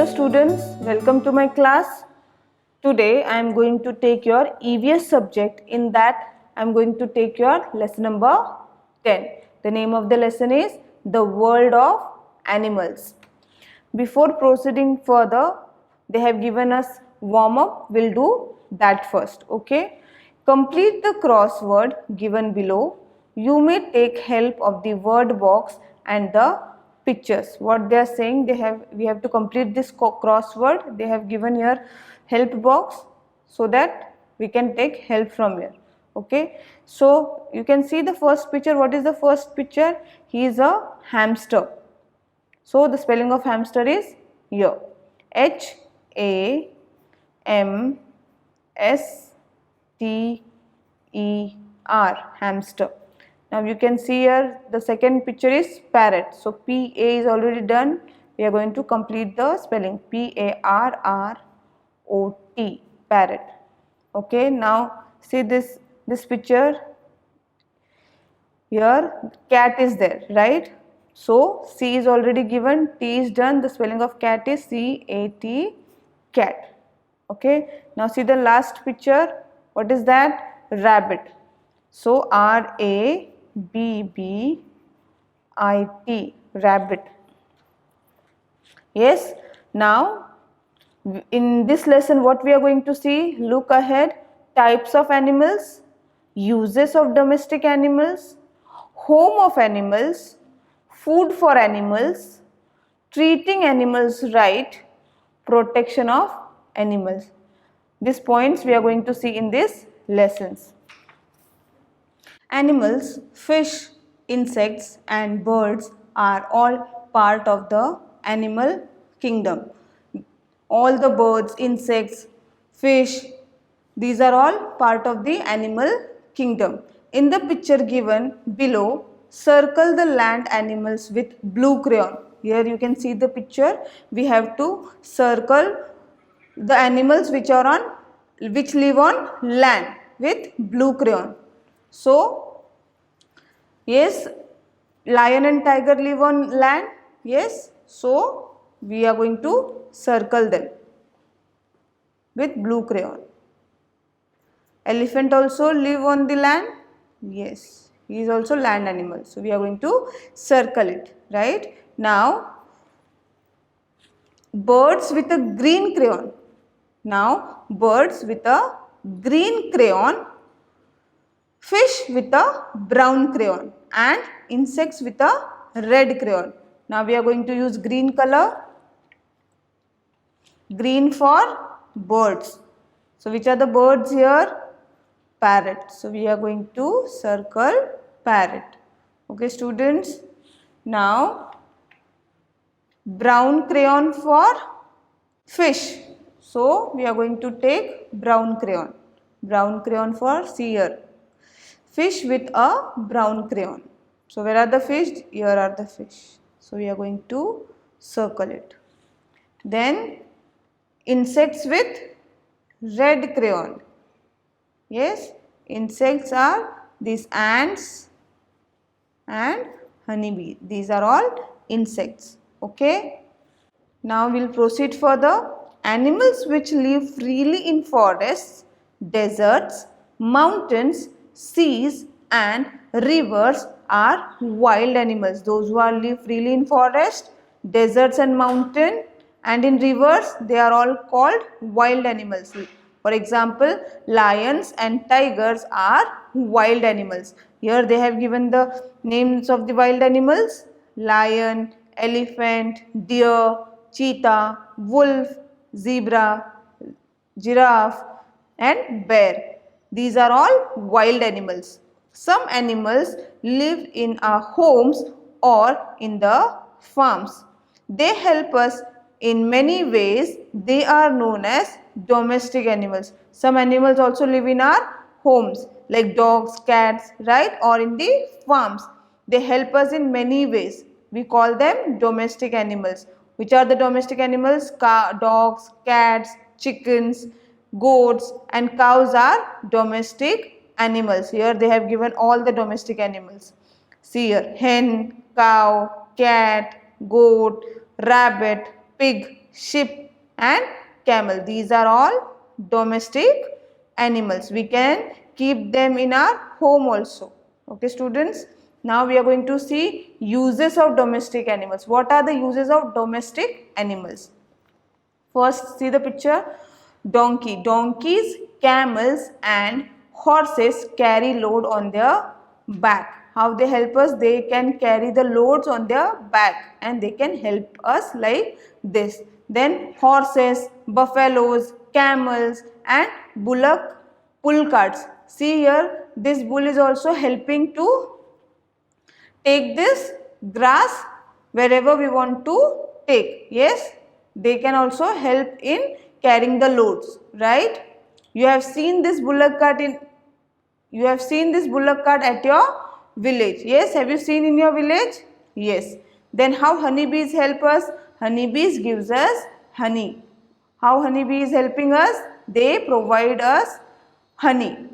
Hello students, welcome to my class. Today I am going to take your EVS subject. In that I am going to take your lesson number 10. The name of the lesson is The World of Animals. Before proceeding further, they have given us warm up. We'll do that first. Okay. Complete the crossword given below. You may take help of the word box and the pictures. What they are saying, we have to complete this crossword. They have given here help box so that we can take help from here. Okay. So you can see the first picture. What is the first picture? He is a hamster. So the spelling of hamster is here, H-A-M-S-T-E-R, hamster. Now you can see here the second picture is parrot. So P-A is already done. We are going to complete the spelling, P-A-R-R-O-T, parrot. Okay, now see this picture. Here cat is there, right? So C is already given, T is done, the spelling of cat is C-A-T, cat. Okay, now see the last picture. What is that? Rabbit. So R-A-B-B-I-T, rabbit. Yes, now in this lesson what we are going to see, look ahead, types of animals, uses of domestic animals, home of animals, food for animals, treating animals right, protection of animals. These points we are going to see in these lessons. Animals, fish, insects and birds are all part of the animal kingdom. All the birds, insects, fish, these are all part of the animal kingdom. In the picture given below, circle the land animals with blue crayon. Here you can see the picture. We have to circle the animals which live on land with blue crayon. So, yes, lion and tiger live on land. Yes, so we are going to circle them with blue crayon. Elephant also live on the land. Yes, he is also land animal. So we are going to circle it, right? Now, birds with a green crayon. Now, birds with a green crayon, fish with a brown crayon and insects with a red crayon. Now we are going to use green color. Green for birds. So which are the birds here? Parrot. So we are going to circle parrot. Okay students. Now brown crayon for fish. So we are going to take brown crayon. Brown crayon for seer. Fish with a brown crayon. So where are the fish? Here are the fish. So we are going to circle it. Then insects with red crayon. Yes, insects are these ants and honeybee. These are all insects. Okay. Now we will proceed further. Animals which live freely in forests, deserts, mountains, seas and rivers are wild animals. Those who live freely in forest, deserts and mountain and in rivers, they are all called wild animals. For example, lions and tigers are wild animals. Here they have given the names of the wild animals: lion, elephant, deer, cheetah, wolf, zebra, giraffe and bear. These are all wild animals. Some animals live in our homes or in the farms. They help us in many ways. They are known as domestic animals. Some animals also live in our homes like dogs, cats, right, or in the farms. They help us in many ways. We call them domestic animals. Which are the domestic animals? Dogs, cats, chickens, goats and cows are domestic animals. Here they have given all the domestic animals. See here, hen, cow, cat, goat, rabbit, pig, sheep and camel. These are all domestic animals. We can keep them in our home also. Okay students, now we are going to see uses of domestic animals. What are the uses of domestic animals? First, see the picture. Donkey. Donkeys, camels and horses carry load on their back. How they help us? They can carry the loads on their back and they can help us like this. Then horses, buffaloes, camels and bullock pull carts. See here, this bull is also helping to take this grass wherever we want to take. Yes, they can also help in carrying the loads, right? You have seen this bullock cart at your village. Yes, have you seen in your village? Yes. Then how honeybees help us? Honeybees gives us honey. How honeybee is helping us? They provide us honey.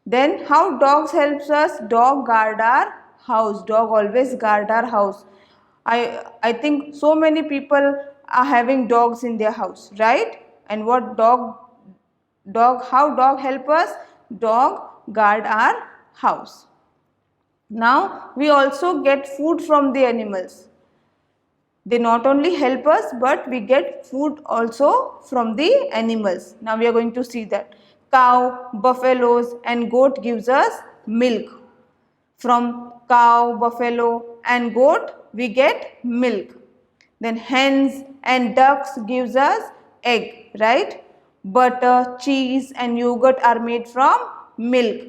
Then how dogs helps us? Dog guard our house. Dog always guard our house. I think so many people are having dogs in their house, right? And what how dog help us? Dog guard our house. Now we also get food from the animals. They not only help us but we get food also from the animals. Now we are going to see that. Cow, buffaloes and goat gives us milk. From cow, buffalo and goat we get milk. Then hens and ducks gives us egg, right? Butter, cheese and yogurt are made from milk.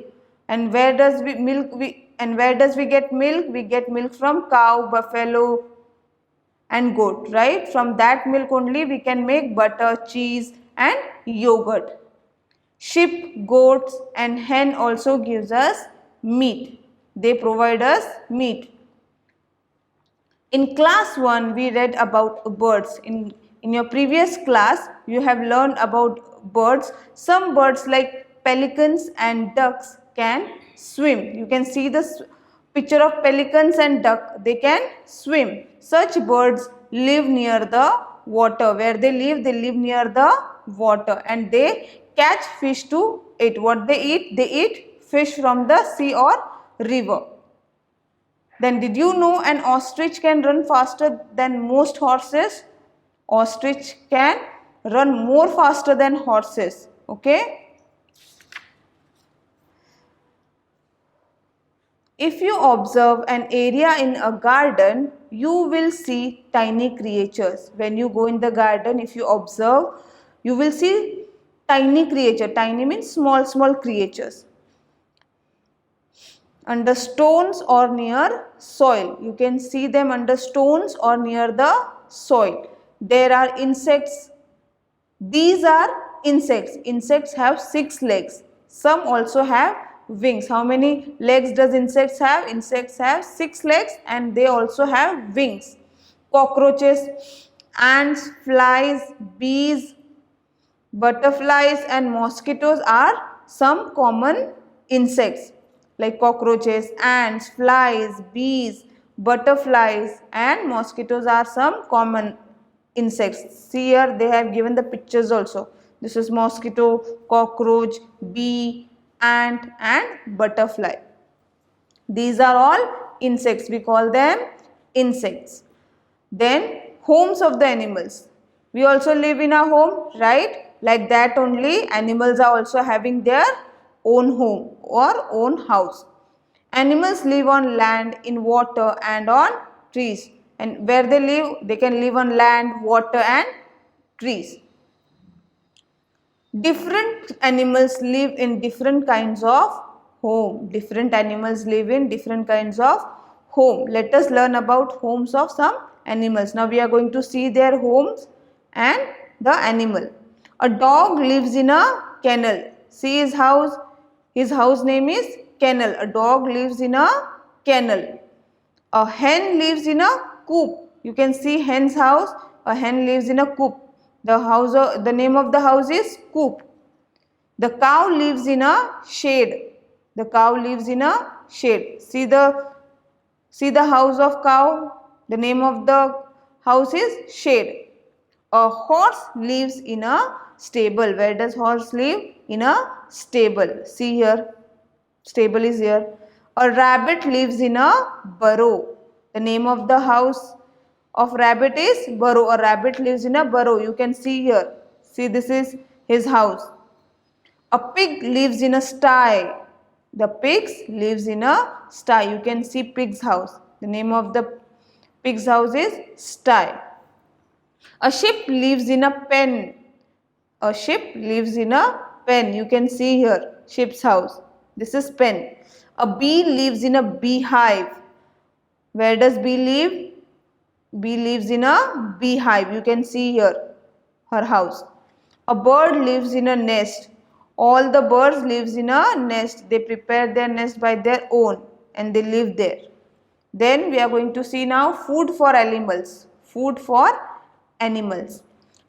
And where does we get milk? We get milk from cow, buffalo and goat, right? From that milk only we can make butter, cheese and yogurt. Sheep, goats and hen also gives us meat. They provide us meat. In class 1 we read about birds. In your previous class you have learned about birds. Some birds like pelicans and ducks can swim. You can see the picture of pelicans and duck. They can swim. Such birds live near the water. Where they live near the water and they catch fish to eat. What they eat? They eat fish from the sea or river. Then did you know an ostrich can run faster than most horses? Ostrich can run more faster than horses. Okay. If you observe an area in a garden, you will see tiny creatures. When you go in the garden, if you observe, you will see tiny creature. Tiny means small creatures. Under stones or near soil. You can see them under stones or near the soil. There are insects. These are insects. Insects have 6 legs. Some also have wings. How many legs does insects have? Insects have 6 legs and they also have wings. Cockroaches, ants, flies, bees, butterflies and mosquitoes are some common insects. Like cockroaches, ants, flies, bees, butterflies and mosquitoes are some common insects. See here they have given the pictures also. This is mosquito, cockroach, bee, ant and butterfly. These are all insects. We call them insects. Then homes of the animals. We also live in a home, right? Like that only animals are also having their own home or own house. Animals live on land, in water and on trees. And where they live? They can live on land, water and trees. Different animals live in different kinds of home. Different animals live in different kinds of home. Let us learn about homes of some animals. Now we are going to see their homes and the animal. A dog lives in a kennel. See his house. His house name is kennel. A dog lives in a kennel. A hen lives in a coop. You can see hen's house. A hen lives in a coop. The name of the house is coop. The cow lives in a shade. The cow lives in a shade. See the house of cow. The name of the house is shade. A horse lives in a stable. Where does horse live? In a stable. See here, stable is here. A rabbit lives in a burrow. The name of the house of rabbit is burrow. A rabbit lives in a burrow. You can see here. See, this is his house. A pig lives in a sty. The pigs lives in a sty. You can see pig's house. The name of the pig's house is sty. A ship lives in a pen. A ship lives in a pen. You can see here ship's house. This is pen. A bee lives in a beehive. Where does bee live? Bee lives in a beehive. You can see here her house. A bird lives in a nest. All the birds lives in a nest. They prepare their nest by their own and they live there. Then we are going to see now food for animals. Food for animals.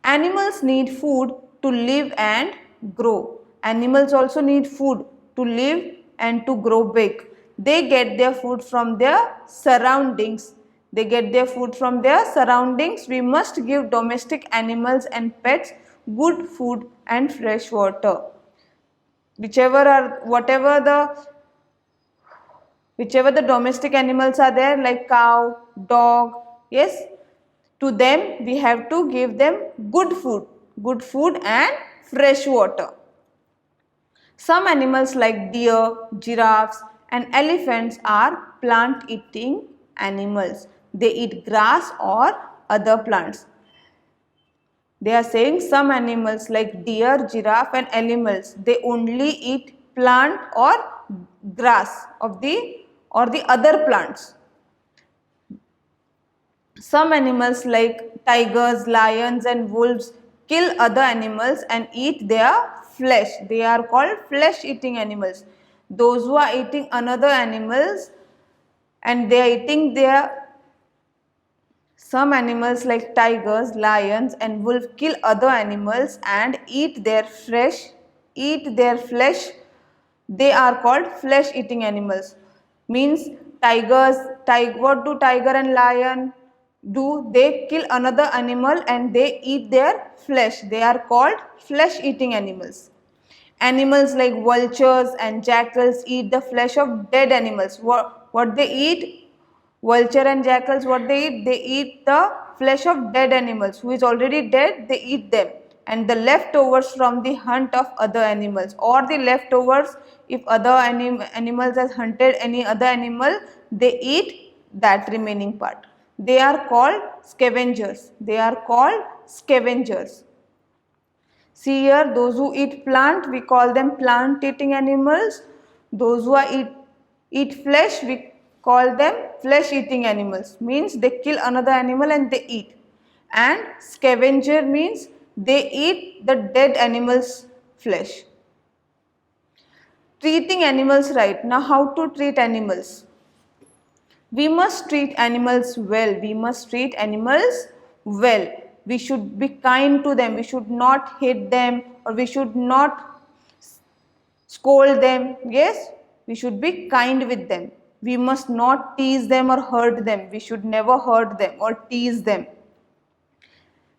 Animals need food to live and grow. Animals also need food to live and to grow big. They get their food from their surroundings. They get their food from their surroundings. We must give domestic animals and pets good food and fresh water. Whichever the domestic animals are there, like cow, dog, yes, to them we have to give them good food and fresh water. Some animals like deer, giraffes and elephants are plant eating animals. They eat grass or other plants. They are saying some animals like deer, giraffe and animals, they only eat plant or grass of the other plants. Some animals like tigers, lions and wolves kill other animals and eat their flesh. They are called flesh eating animals. Those who are eating another animals and they are eating their, some animals like tigers, lions and wolf kill other animals and eat their flesh. They are called flesh eating animals. Means what do tiger and lion do? They kill another animal and they eat their flesh. They are called flesh eating animals. Animals like vultures and jackals eat the flesh of dead animals. What they eat? Vulture and jackals, what they eat? They eat the flesh of dead animals. Who is already dead, they eat them. And the leftovers from the hunt of other animals, or the leftovers if other animals has hunted any other animal, they eat that remaining part. They are called scavengers. See here, those who eat plant, we call them plant eating animals. Those who eat flesh, we call them flesh eating animals. Means they kill another animal and they eat. And scavenger means they eat the dead animal's flesh. Treating animals right. Now how to treat animals? We must treat animals well. We should be kind to them. We should not hit them or we should not scold them. Yes, we should be kind with them. We must not tease them or hurt them. We should never hurt them or tease them.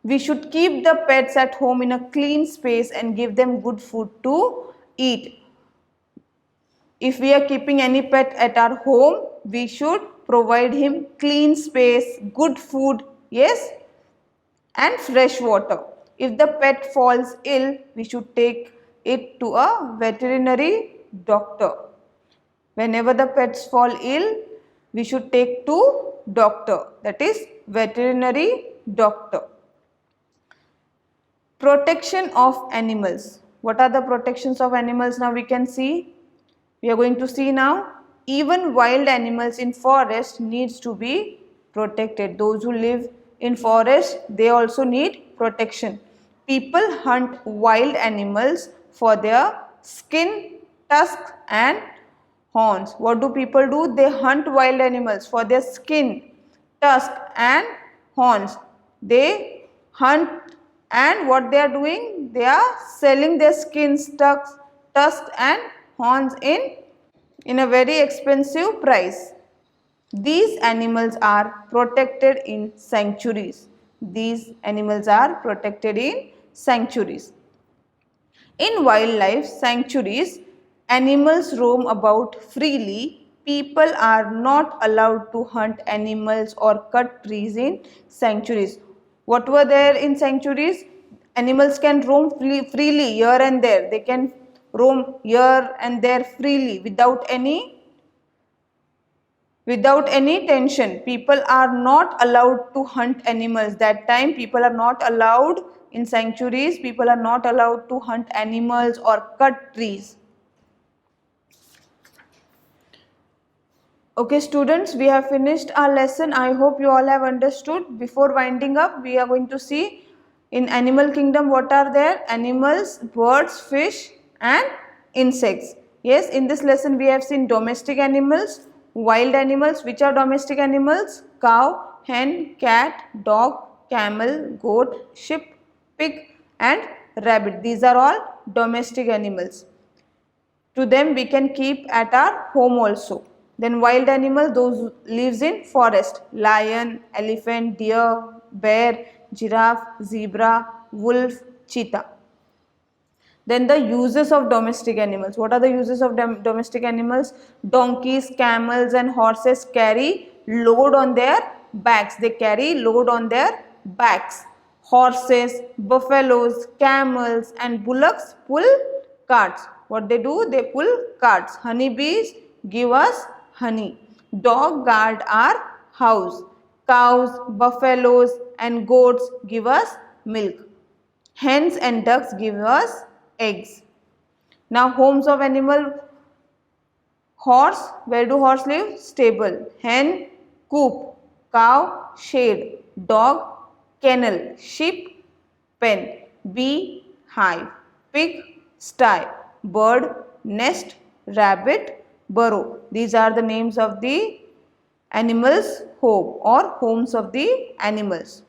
We should keep the pets at home in a clean space and give them good food to eat. If we are keeping any pet at our home, we should provide him clean space, good food, yes, and fresh water. If the pet falls ill, we should take it to a veterinary doctor. Whenever the pets fall ill, we should take to doctor, that is veterinary doctor. Protection of animals. What are the protections of animals? Now we can see. We are going to see now. Even wild animals in forest needs to be protected. Those who live in forest, they also need protection. People hunt wild animals for their skin, tusks and horns. What do people do? They hunt wild animals for their skin, tusk and horns. They hunt and what they are doing? They are selling their skins, tusks and horns in a very expensive price. These animals are protected in sanctuaries. These animals are protected in sanctuaries. In wildlife sanctuaries, animals roam about freely. People are not allowed to hunt animals or cut trees in sanctuaries. What were there in sanctuaries? Animals can roam freely here and there. They can roam here and there freely without any tension. People are not allowed to hunt animals. That time people are not allowed in sanctuaries. People are not allowed to hunt animals or cut trees. Okay students, we have finished our lesson. I hope you all have understood. Before winding up, we are going to see in animal kingdom what are there? Animals, birds, fish and insects. Yes, in this lesson we have seen domestic animals, wild animals. Which are domestic animals? Cow, hen, cat, dog, camel, goat, sheep, pig and rabbit. These are all domestic animals. To them we can keep at our home also. Then wild animals, those lives in forest. Lion, elephant, deer, bear, giraffe, zebra, wolf, cheetah. Then the uses of domestic animals. What are the uses of domestic animals? Donkeys, camels and horses carry load on their backs. They carry load on their backs. Horses, buffaloes, camels and bullocks pull carts. What they do? They pull carts. Honeybees give us honey. Dog guard our house. Cows, buffaloes and goats give us milk. Hens and ducks give us eggs. Now homes of animal. Horse, where do horse live? Stable. Hen, coop. Cow, shade. Dog, kennel. Sheep, pen. Bee, hive. Pig, sty. Bird, nest. Rabbit, burrow. These are the names of the animals' home or homes of the animals.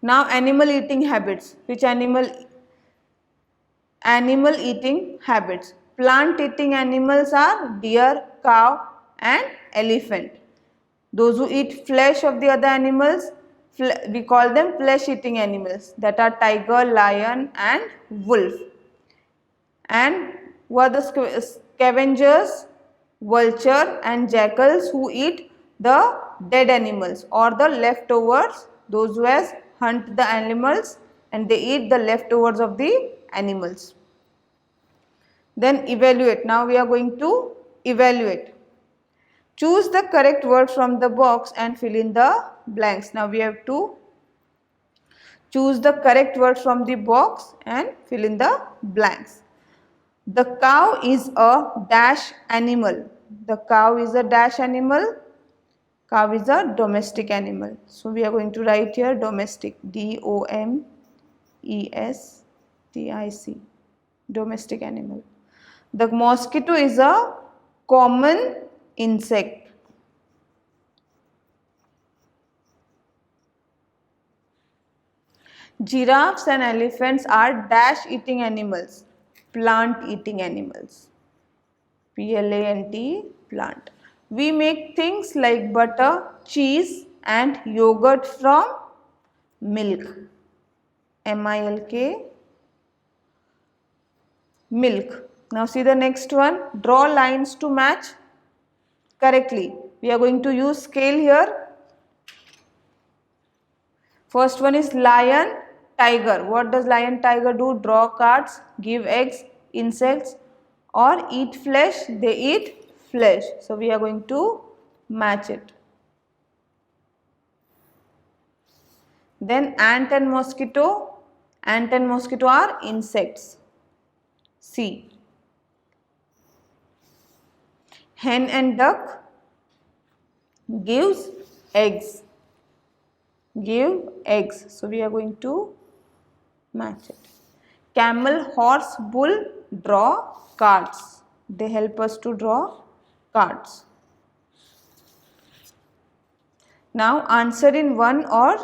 Now animal eating habits. Which animal eating habits? Plant eating animals are deer, cow and elephant. Those who eat flesh of the other animals, we call them flesh eating animals. That are tiger, lion and wolf. And who are the scavengers? Vulture and jackals, who eat the dead animals or the leftovers. Those who hunt the animals and they eat the leftovers of the animals. Then evaluate. Now we are going to evaluate. Choose the correct word from the box and fill in the blanks. Now we have to choose the correct word from the box and fill in the blanks. The cow is a dash animal. The cow is a dash animal. Cow is a domestic animal. So we are going to write here domestic. D-O-M-E-S-T-I-C. Domestic animal. The mosquito is a common insect. Giraffes and elephants are dash eating animals. Plant eating animals. P-L-A-N-T, plant. We make things like butter, cheese and yogurt from milk. M-I-L-K, milk. Now see the next one. Draw lines to match correctly. We are going to use scale here. First one is lion, tiger. What does lion, tiger do? Draw cards, give eggs, insects or eat flesh. They eat flesh. So we are going to match it. Then ant and mosquito. Ant and mosquito are insects. C. Hen and duck gives eggs. Give eggs. So we are going to match it. Camel, horse, bull draw cards. They help us to draw cards. Now answer in one or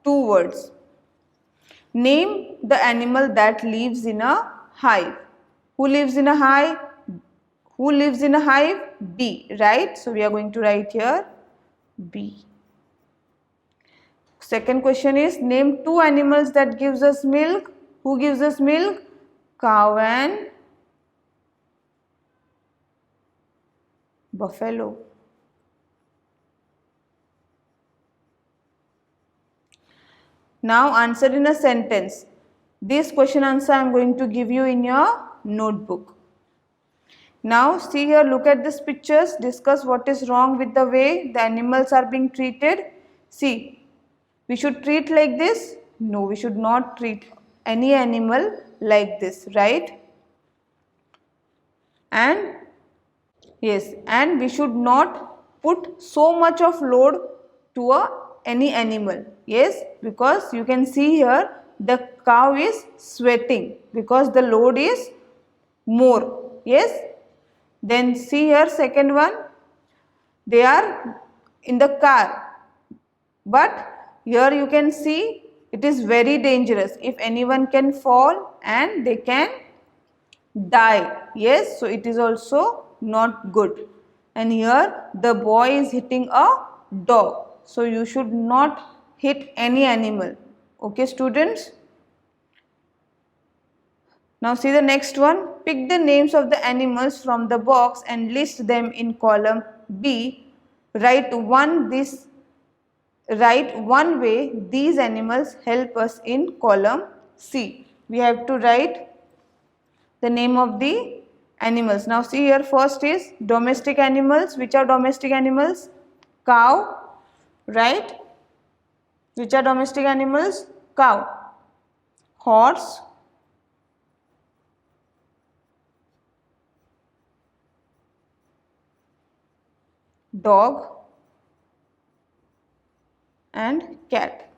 two words. Name the animal that lives in a hive. Who lives in a hive? Who lives in a hive? Bee, right? So we are going to write here bee. Second question is, name two animals that gives us milk. Who gives us milk? Cow and buffalo. Now answer in a sentence. This question answer I am going to give you in your notebook. Now see here, look at these pictures, discuss what is wrong with the way the animals are being treated. See, we should treat like this? No, we should not treat any animal like this, right? And yes, and we should not put so much of load to any animal. Yes, because you can see here the cow is sweating because the load is more. Yes. Then see here second one, they are in the car, but here you can see it is very dangerous. If anyone can fall and they can die. Yes, so it is also not good. And here the boy is hitting a dog. So you should not hit any animal. Okay, students? Now see the next one. Pick the names of the animals from the box and list them in column B. Write one way these animals help us in column C. We have to write the name of the animals. Now see here, first is domestic animals. Which are domestic animals? Cow, right? Which are domestic animals? Cow. Horse, dog and cat.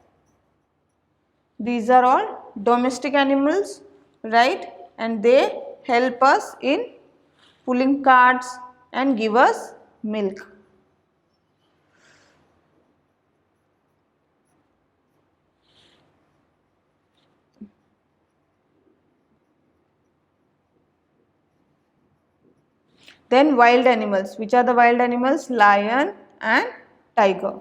These are all domestic animals, right? And they help us in pulling carts and give us milk. Then wild animals. Which are the wild animals? Lion and tiger.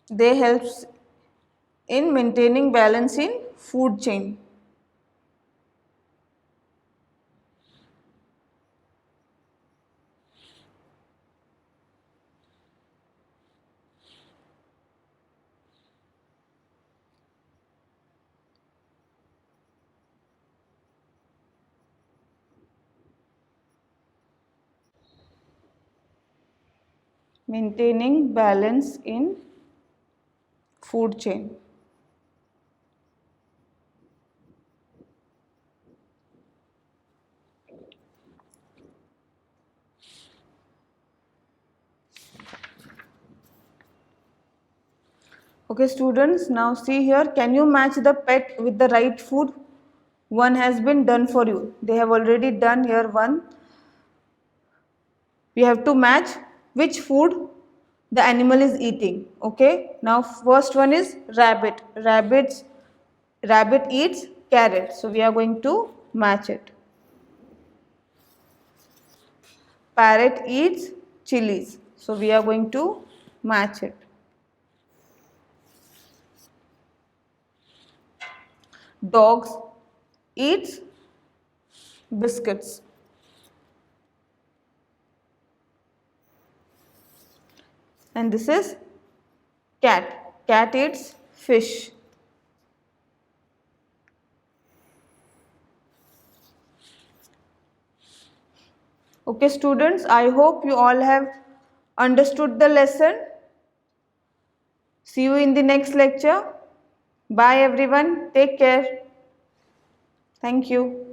They help in maintaining balance in food chain. Maintaining balance in food chain. Okay students, now see here, can you match the pet with the right food? One has been done for you. They have already done here one. We have to match which food the animal is eating. Okay, now first one is rabbit. Rabbit eats carrot, so we are going to match it. Parrot eats chilies, so we are going to match it. Dogs eats biscuits. And this is cat. Cat eats fish. Okay students, I hope you all have understood the lesson. See you in the next lecture. Bye everyone. Take care. Thank you.